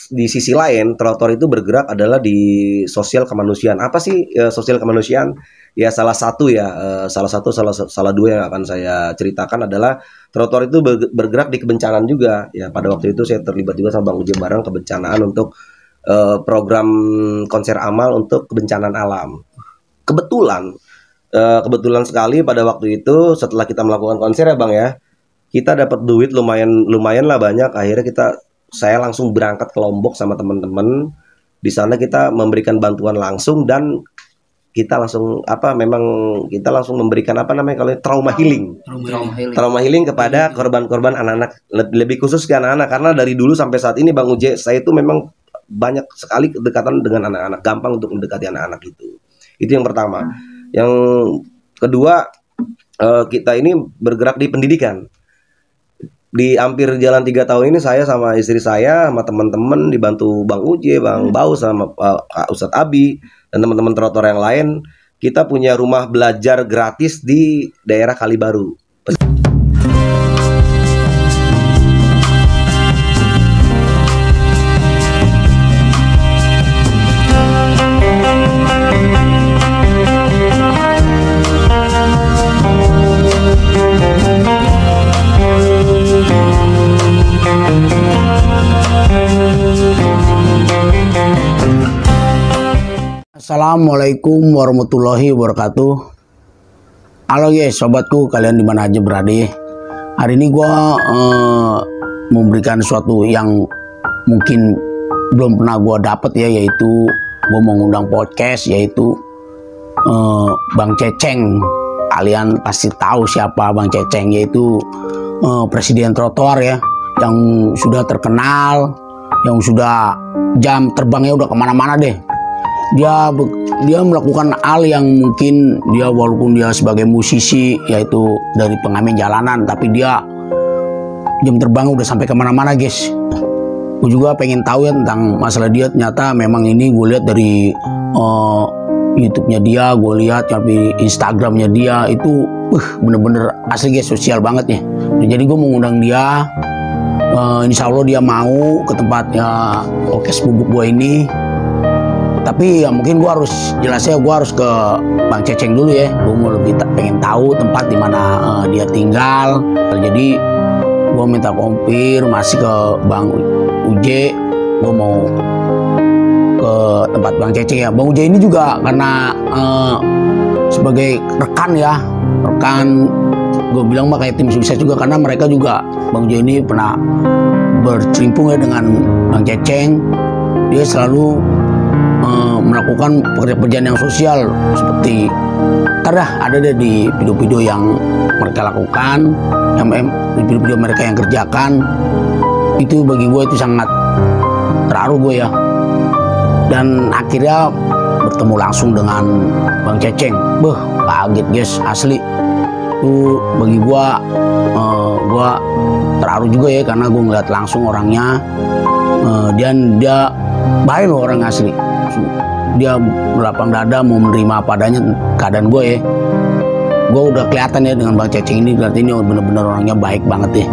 di sisi lain trotoar itu bergerak adalah di sosial kemanusiaan. Apa sih sosial kemanusiaan? Ya salah satu salah dua yang akan saya ceritakan adalah trotoar itu bergerak di kebencanaan juga. Ya pada waktu itu saya terlibat juga sama Bang Uje bareng kebencanaan untuk program konser amal untuk kebencanaan alam. Kebetulan sekali pada waktu itu setelah kita melakukan konser ya Bang ya, kita dapat duit lumayan lah banyak. Akhirnya saya langsung berangkat ke Lombok sama teman-teman. Di sana kita memberikan bantuan langsung dan kita langsung memberikan kalau trauma healing kepada korban-korban anak-anak, lebih khusus ke anak-anak, karena dari dulu sampai saat ini Bang Uje, saya itu memang banyak sekali kedekatan dengan anak-anak, gampang untuk mendekati anak-anak itu yang pertama. Yang kedua, kita ini bergerak di pendidikan. Di hampir jalan 3 tahun ini saya sama istri saya sama teman-teman dibantu Bang Uje, Bang Bau sama Kak Ustadz Abi dan teman-teman trotoar yang lain, kita punya rumah belajar gratis di daerah Kalibaru. Assalamualaikum warahmatullahi wabarakatuh. Halo guys, sobatku kalian dimana aja berada. Hari ini gue memberikan sesuatu yang mungkin belum pernah gue dapet ya, yaitu gue mengundang podcast, yaitu Bang Ceceng. Kalian pasti tahu siapa Bang Ceceng, yaitu presiden trotoar ya, yang sudah terkenal, yang sudah jam terbangnya udah kemana-mana deh. Dia melakukan hal yang mungkin dia, walaupun dia sebagai musisi yaitu dari pengamen jalanan, tapi dia jam terbang udah sampai kemana-mana guys. Gue juga pengen tahu ya tentang masalah dia. Ternyata memang ini gue lihat dari YouTube-nya dia, gue lihat tapi Instagram-nya dia itu bener-bener asli guys, sosial banget ya. Jadi gue mengundang dia, insya Allah dia mau ke tempatnya podcast bubuk gue ini. Tapi ya mungkin gue harus jelasnya, gue harus ke Bang Ceceng dulu ya. Gue mau lebih pengen tahu tempat dimana dia tinggal. Jadi gue minta konfirmasi ke Bang Uje. Gue mau ke tempat Bang Ceceng ya. Bang Uje ini juga karena sebagai rekan ya, rekan gue bilang mah kayak tim sukses juga, karena mereka juga, Bang Uje ini pernah bercelimpung ya dengan Bang Ceceng. Dia selalu melakukan pekerjaan yang sosial, seperti ada deh di video-video yang mereka lakukan, di video-video mereka yang kerjakan. Itu bagi gue itu sangat terharu gue ya. Dan akhirnya bertemu langsung dengan Bang Ceceng, kaget guys, asli. Itu bagi gue terharu juga ya, karena gue ngeliat langsung orangnya. Dan dia baik loh, orang asli. Dia berlapang dada mau menerima apa adanya keadaan gue ya. Gue udah kelihatan ya dengan Bang Ceceng ini, berarti ini bener-bener orangnya baik banget ya.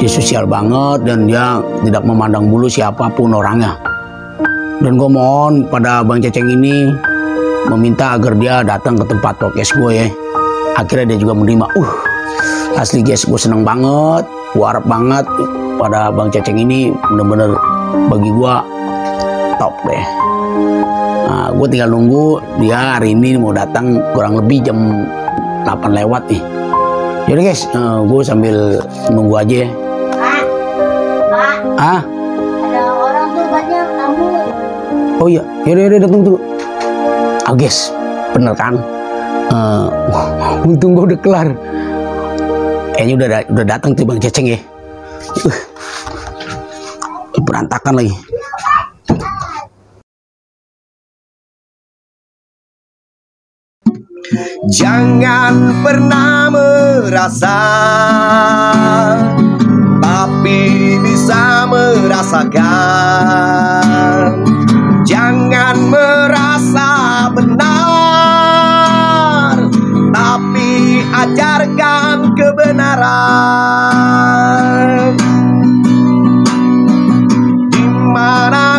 Dia sosial banget dan dia tidak memandang bulu siapapun orangnya. Dan gue mohon pada Bang Ceceng ini meminta agar dia datang ke tempat podcast gue ya. Akhirnya dia juga menerima. Asli guys, gue seneng banget. Gue harap banget pada Bang Ceceng ini bener-bener bagi gue top deh. Nah, gue tinggal nunggu dia hari ini mau datang, kurang lebih jam 8 lewat nih. Jadi guys, gue sambil nunggu aja ya. Pak, ada orang tuh banyak tamu. Oh iya, yaudah datang tuh. Guys, bener kan? Untung gue udah kelar. Kayaknya udah datang tuh Bang Ceceng ya. Berantakan lagi. Jangan pernah merasa, tapi bisa merasakan. Jangan merasa benar, tapi ajarkan kebenaran. Dimana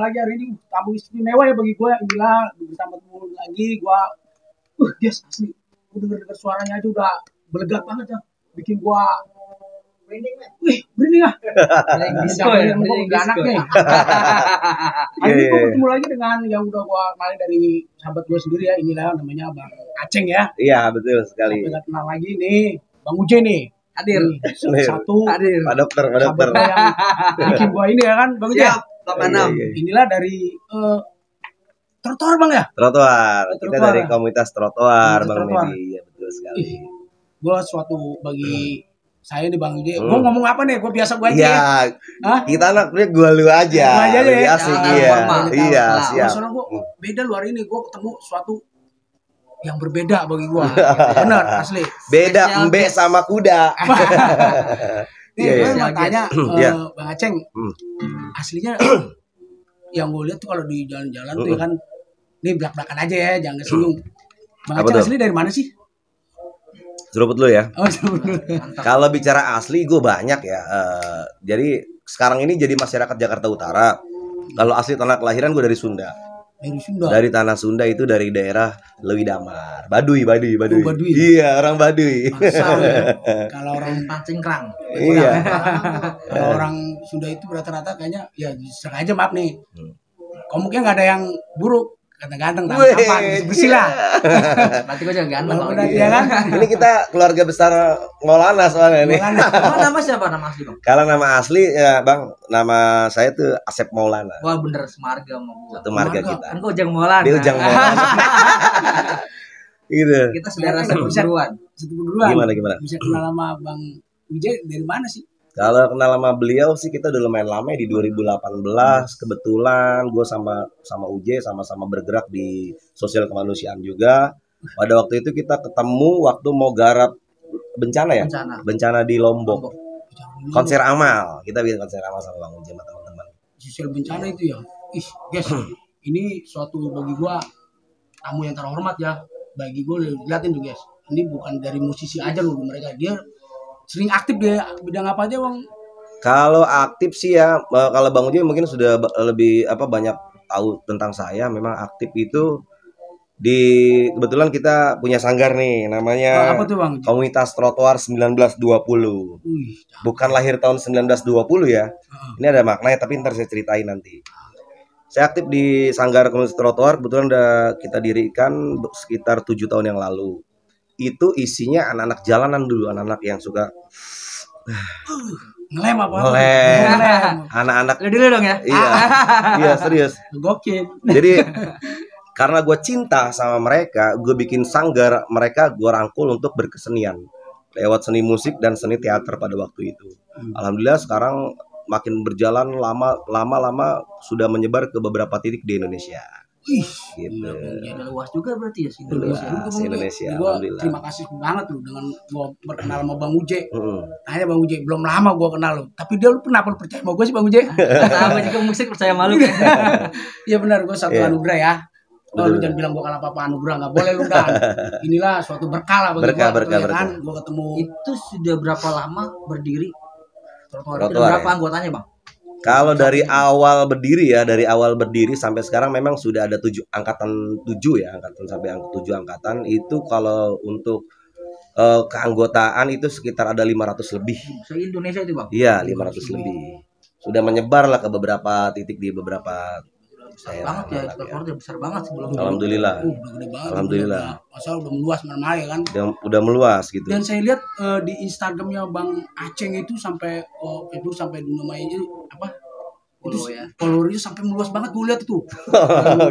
lagi hari ini tamu istimewa ya bagi gue. Inilah bersama temen lagi gue. Dia asli. Gue denger suaranya aja udah belegat banget ya. Bikin gue merinding ah. Disco ya. Gue anak nih. Hari ini gue ketemu lagi dengan yang udah gue kenalin dari sahabat gue sendiri ya. Inilah namanya Bang Aceng ya. Iya, betul sekali. Sampai kenal lagi nih Bang Uje nih. Hadir. Satu Hadir. Pak dokter, Pak dokter. sahabat yang bikin gue ini ya kan Bang Uje. Siap. 86. Inilah dari trotoar Bang ya. Trotoar. Kita Trotoar. dari komunitas trotoar, Komunitas Bang trotoar. Medi. Iya, betul sekali. Gue suatu bagi saya nih Bang Uje. Gue ngomong apa nih? Gue biasa gue aja. Iya, Hah? kita anaknya gua lu aja. Gua aja Lebih ya. asik Jangan iya. formal. Iya, Nah, siap. Soalnya gue beda luar ini. Gue ketemu suatu yang berbeda bagi gue. Benar asli. Beda Spesial embe guest. sama kuda. Nih Iya, gue iya. mau tanya Iya. Bang Aceng. Aslinya yang gue lihat tuh kalau di jalan-jalan tuh ya kan. Nih belak-belakan aja ya. Jangan kesinggung. Bang Apa Aceng tuh? asli dari mana sih? Seruput lu ya. Oh sebenarnya. Kalau bicara asli gue banyak ya. Jadi sekarang ini jadi masyarakat Jakarta Utara. Kalau asli tanah kelahiran gue dari Sunda. Dari Sunda. Dari tanah Sunda itu dari daerah Lewi Damar. Baduy, Baduy, Baduy. Oh, Baduy. Iya, orang Baduy. Pansal ya. Kalau orang Pancingkrang. Iya. kalau orang Sunda itu rata-rata kayaknya ya sengaja maaf nih. Komuknya nggak ada yang buruk. Ganteng-ganteng, Wih, tampan, bersih lah. Berarti gue juga ganteng kalau Benar, gitu. ya kan? Ini kita keluarga besar Maulana soalnya nih. Emang nama siapa nama asli bang? Kalau nama asli ya Bang, nama saya tuh Asep Maulana. Wah bener semarga sama gua. Satu marga Marga. kita. Kan gua Ujang Maulana. Dia Ujang Maulana. Gitu. Kita saudara Bisa. seburuan. Satu duluan. Gimana? Bisa kenal sama Bang Uje dari mana sih? Kalau kenal sama beliau sih kita udah lumayan lama ya, di 2018 kebetulan gue sama Uje sama-sama bergerak di sosial kemanusiaan juga. Pada waktu itu kita ketemu waktu mau garap bencana ya? Bencana. Di Lombok. Konser amal. Kita bikin konser amal sama Bang Uje sama teman-teman. Sosial bencana itu ya. Ih, guys, ini suatu bagi gua tamu yang terhormat ya. Bagi gua liatin tuh guys. Ini bukan dari musisi aja loh mereka. Dia sering aktif dia bidang apa aja Bang? Kalau aktif sih ya, kalau Bang Uje mungkin sudah lebih banyak tahu tentang saya. Memang aktif itu di kebetulan kita punya sanggar nih namanya Apa tuh Bang? Komunitas Trotoar 1920. Wih, Bukan lahir tahun 1920 ya. Ini ada maknanya tapi ntar saya ceritain nanti. Saya aktif di Sanggar Komunitas Trotoar kebetulan udah kita dirikan sekitar 7 tahun yang lalu. Itu isinya anak-anak jalanan dulu, anak-anak yang suka ngelem apa? ngelem. Anak-anak Lu dulu dong ya. iya. Iya, serius. Gokil. Jadi karena gue cinta sama mereka, gue bikin sanggar mereka, gue rangkul untuk berkesenian lewat seni musik dan seni teater pada waktu itu. Alhamdulillah sekarang makin berjalan lama sudah menyebar ke beberapa titik di Indonesia. Ih, Gitu. Udah luas juga berarti ya si Luas. Indonesia. Indonesia, Gua alhamdulillah. terima kasih banget lu dengan gua berkenal sama Bang Uje. Mm-mm. Tanya Bang Uje, belum lama gua kenal lu. Tapi dia lu kenapa lu percaya sama gua sih Bang Uje? Sama juga musik percaya malu. Iya benar, gua satu Iya. anugerah ya. Oh, lu Betul. jangan bilang gua kalah apa-apa anugerah, enggak boleh lu Dan. Inilah suatu berkah lah bagi Berkah, gua. berkah, ya kan? berkah. Gua ketemu Itu sudah berapa lama berdiri? Trotoar itu Trotoar, berapa ya. anggotanya bang? Kalau dari awal berdiri sampai sekarang memang sudah ada 7 angkatan 7 ya, angkatan sampai 7 angkatan itu kalau untuk keanggotaan itu sekitar ada 500 lebih. Se Indonesia itu bang? Iya, 500 lebih. Sudah menyebar lah ke beberapa titik di beberapa Besar daerah. banget ya, trotoar udah besar banget sebelum. Alhamdulillah. udah gede banget. Alhamdulillah. Masa udah meluas mana ya kan? Udah meluas gitu. Dan saya lihat di Instagramnya Bang Aceng itu sampai itu sampai namanya itu apa? Itu Follow ya. followernya sampai meluas banget gue lihat itu.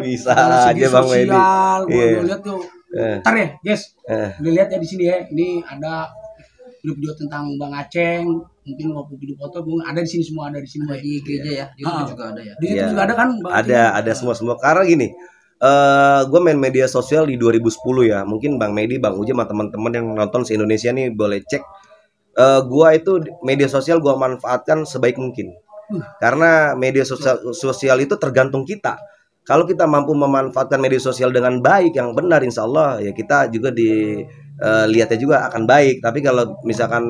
Bisa Dari segi aja Bang Medi. sosial, gue Iya. lihat tuh. Eh. Ntar ya, guys. Eh. Lu lihat ya di sini ya. Ini ada video-video tentang Bang Aceng, mungkin waktu video foto ada di sini semua, ada di sini. Ada di IG ya, di YouTube juga ada ya. Di situ Iya. juga ada kan Bang Aceng? Ada semua karena gini. Gue main media sosial di 2010 ya. Mungkin Bang Medi, Bang Uje, sama teman-teman yang nonton se Indonesia nih boleh cek. Gua itu media sosial gua manfaatkan sebaik mungkin. Karena media sosial itu tergantung kita. Kalau kita mampu memanfaatkan media sosial dengan baik yang benar, insya Allah ya kita juga lihatnya juga akan baik. Tapi kalau misalkan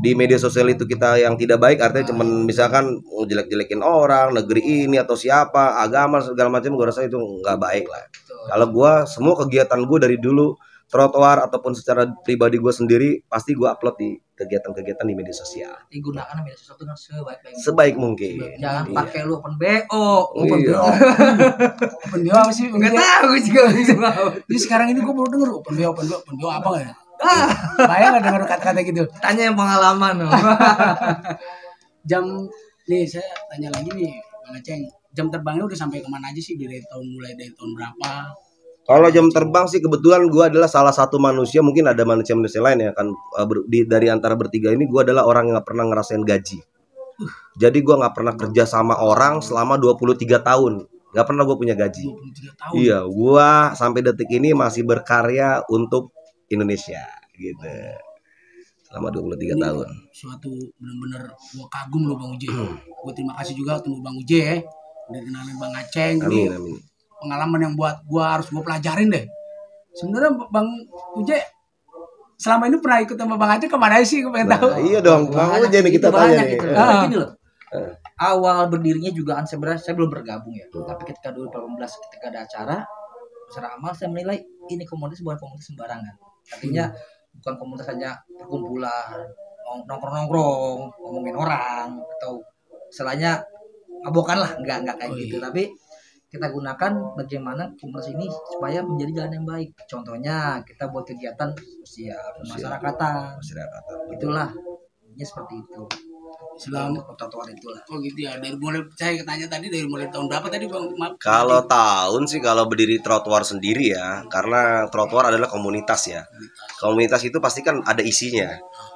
di media sosial itu kita yang tidak baik, artinya cuman misalkan jelek-jelekin orang, negeri ini atau siapa, agama segala macam, gue rasa itu nggak baik lah. Kalau gue semua kegiatan gue dari dulu trotoar ataupun secara pribadi gue sendiri pasti gue upload di kegiatan-kegiatan di media sosial. Digunakan media sosial dengan sebaik-baiknya. Sebaik mungkin. Jangan Iya. pakai lu open BO. Open Iya. BO. Open BO apa sih? Enggak tahu gue juga bisa tahu. Jadi sekarang ini gue baru denger open BO apa nggak ya? Bayang nggak denger kata-kata gitu? Tanya yang pengalaman. Jam nih saya tanya lagi nih Bang Aceng, jam terbangnya udah sampai kemana aja sih mulai dari tahun berapa? Kalau jam terbang sih kebetulan gue adalah salah satu manusia, mungkin ada manusia-manusia lain ya kan, dari antara bertiga ini gue adalah orang yang nggak pernah ngerasain gaji. Jadi gue nggak pernah kerja sama orang selama 23 tahun. Nggak pernah gue punya gaji. 23 tahun. Iya, gue sampai detik ini masih berkarya untuk Indonesia gitu. Selama 23 Ini tahun. suatu benar-benar gue kagum loh Bang Uje. Gue terima kasih juga ketemu Bang Uje ya. Udah kenalin Bang Aceng. Amin, Ini amin. pengalaman yang buat gue harus gue pelajarin deh. Sebenarnya Bang Uje selama ini pernah ikut sama Bang Aceng kemana sih? Gue pengen tahu. Nah, iya dong, Bang Uje nih kita Itu tanya banyak nih. gitu. Eh. Tapi gini loh. Awal berdirinya juga kan sebenarnya saya belum bergabung ya. Tapi ketika 2018 ketika ada acara secara amal saya menilai ini komunitas bukan komunitas sembarangan. Artinya bukan komunitas hanya perkumpulan nongkrong-nongkrong ngomongin orang atau istilahnya mabokan lah, enggak kayak gitu. Tapi kita gunakan bagaimana komunitas ini supaya menjadi jalan yang baik. Contohnya kita buat kegiatan sosial kemasyarakatan. Itulah ini seperti itu. Selama Trotoar itulah. oh gitu ya. Dari mulai saya tanya tadi dari mulai tahun berapa tadi Bang? Maaf. Kalau tahun sih kalau berdiri trotoar sendiri ya, karena trotoar adalah komunitas ya. Komunitas itu pasti kan ada isinya.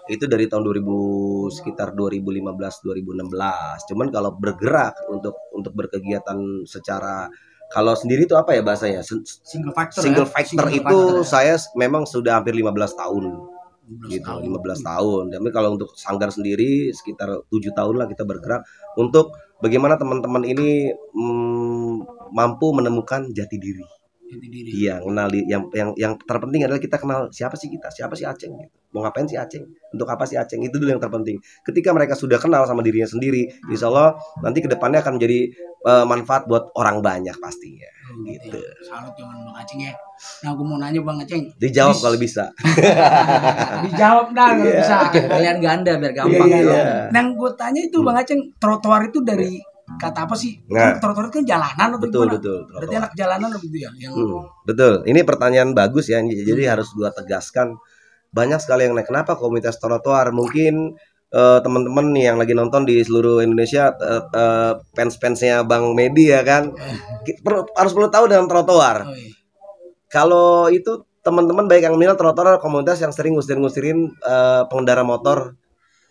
Itu dari tahun 2000 sekitar 2015 2016. Cuman kalau bergerak untuk berkegiatan secara kalau sendiri itu apa ya bahasanya? Single factor. Single ya? factor Single itu factor, ya. saya memang sudah hampir 15 tahun. 15 Gitu, tahun. 15 tahun. Tapi kalau untuk sanggar sendiri sekitar 7 tahun lah kita bergerak untuk bagaimana teman-teman ini mampu menemukan jati diri. Jati diri. Iya, kenal yang terpenting adalah kita kenal siapa sih Aceng gitu. Mau ngapain sih Aceng? Untuk apa sih Aceng? Itu dulu yang terpenting. Ketika mereka sudah kenal sama dirinya sendiri, insya Allah nanti kedepannya akan menjadi manfaat buat orang banyak pastinya. Gitu. Ya. Salut dengan Bang Aceng ya. Nah, gue mau nanya Bang Aceng. Dijawab kalau bisa. Dijawab dah kalau Iya. bisa. Kalian ganda biar gampang. Iya, gitu. iya. Yang gue tanya itu Bang Aceng, trotoar itu dari kata apa sih? Nah. Kan trotoar itu kan jalanan atau Betul, gimana? betul. Berarti trotoar. anak jalanan atau gitu ya? Yang Betul. Ini pertanyaan bagus ya. Jadi harus gua tegaskan. Banyak sekali yang naik. Kenapa komunitas trotoar? Mungkin teman-teman nih yang lagi nonton di seluruh Indonesia, fans-fansnya Bang Medi ya kan, harus perlu tahu dengan trotoar. oh, iya. Kalau itu teman-teman baik yang minat trotoar komunitas yang sering ngusirin pengendara motor,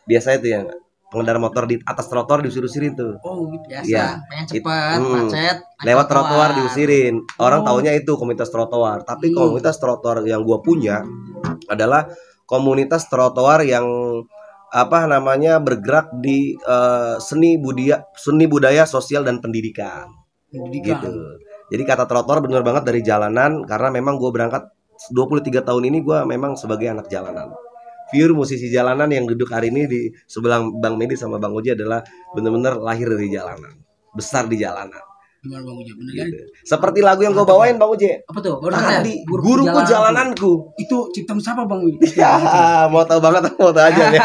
biasa itu ya, pengendara motor di atas trotoar diusir-usirin tuh. Oh, gitu. Biasa, Iya. pengen cepat, macet, naik Lewat trotoar diusirin. Orang Oh. taunya itu komunitas trotoar. Tapi komunitas trotoar yang gua punya adalah komunitas trotoar yang bergerak di seni budaya sosial dan pendidikan. Pendidikan. Gitu. Jadi kata trotoar benar banget dari jalanan, karena memang gue berangkat 23 tahun ini gue memang sebagai anak jalanan. Pure musisi jalanan yang duduk hari ini di sebelah Bang Medi sama Bang Oji adalah benar-benar lahir dari jalanan, besar di jalanan. Gimana Bang Uja? Bener kan? Gitu. Seperti lagu yang gue bawain Bang Oji. Apa tuh? Tadi guruku jalananku. Itu ciptaan siapa Bang? Ya, mau tahu banget mau tahu aja nih.